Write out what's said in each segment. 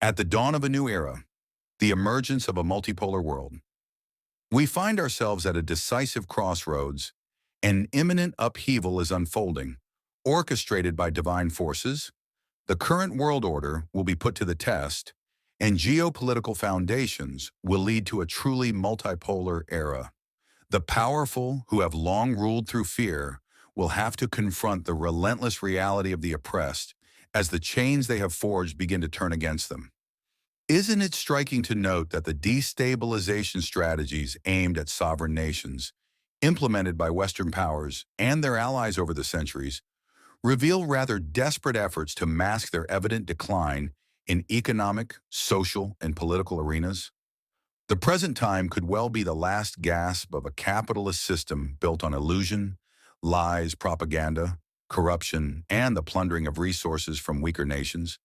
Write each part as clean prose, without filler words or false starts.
At the dawn of a new era, the emergence of a multipolar world, we find ourselves at a decisive crossroads. An imminent upheaval is unfolding, orchestrated by divine forces. The current world order will be put to the test, and geopolitical foundations will lead to a truly multipolar era. The powerful, who have long ruled through fear, will have to confront the relentless reality of the oppressed as the chains they have forged begin to turn against them. Isn't it striking to note that the destabilization strategies aimed at sovereign nations, implemented by Western powers and their allies over the centuries, reveal rather desperate efforts to mask their evident decline in economic, social, and political arenas? The present time could well be the last gasp of a capitalist system built on illusion, lies, propaganda, corruption, and the plundering of resources from weaker nations,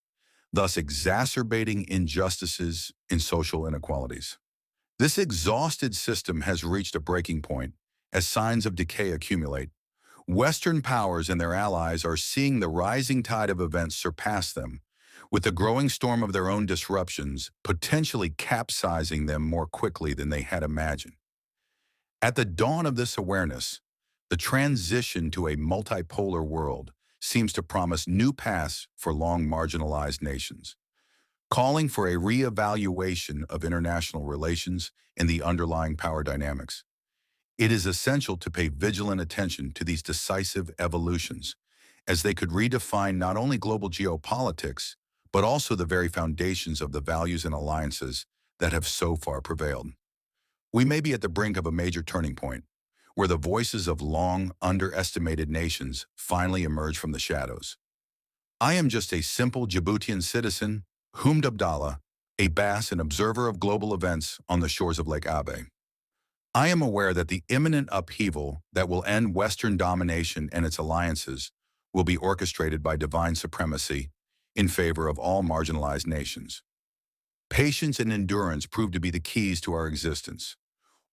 thus exacerbating injustices in social inequalities. This exhausted system has reached a breaking point as signs of decay accumulate. Western powers and their allies are seeing the rising tide of events surpass them, with the growing storm of their own disruptions potentially capsizing them more quickly than they had imagined. At the dawn of this awareness, the transition to a multipolar world seems to promise new paths for long marginalized nations, calling for a reevaluation of international relations and the underlying power dynamics. It is essential to pay vigilant attention to these decisive evolutions, as they could redefine not only global geopolitics, but also the very foundations of the values and alliances that have so far prevailed. We may be at the brink of a major turning point, where the voices of long underestimated nations finally emerge from the shadows. I am just a simple Djiboutian citizen, Humd Abdallah, a Bass and observer of global events on the shores of Lake Abe. I am aware that the imminent upheaval that will end Western domination and its alliances will be orchestrated by divine supremacy in favor of all marginalized nations. Patience and endurance prove to be the keys to our existence.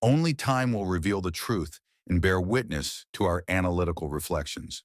Only time will reveal the truth and bear witness to our analytical reflections.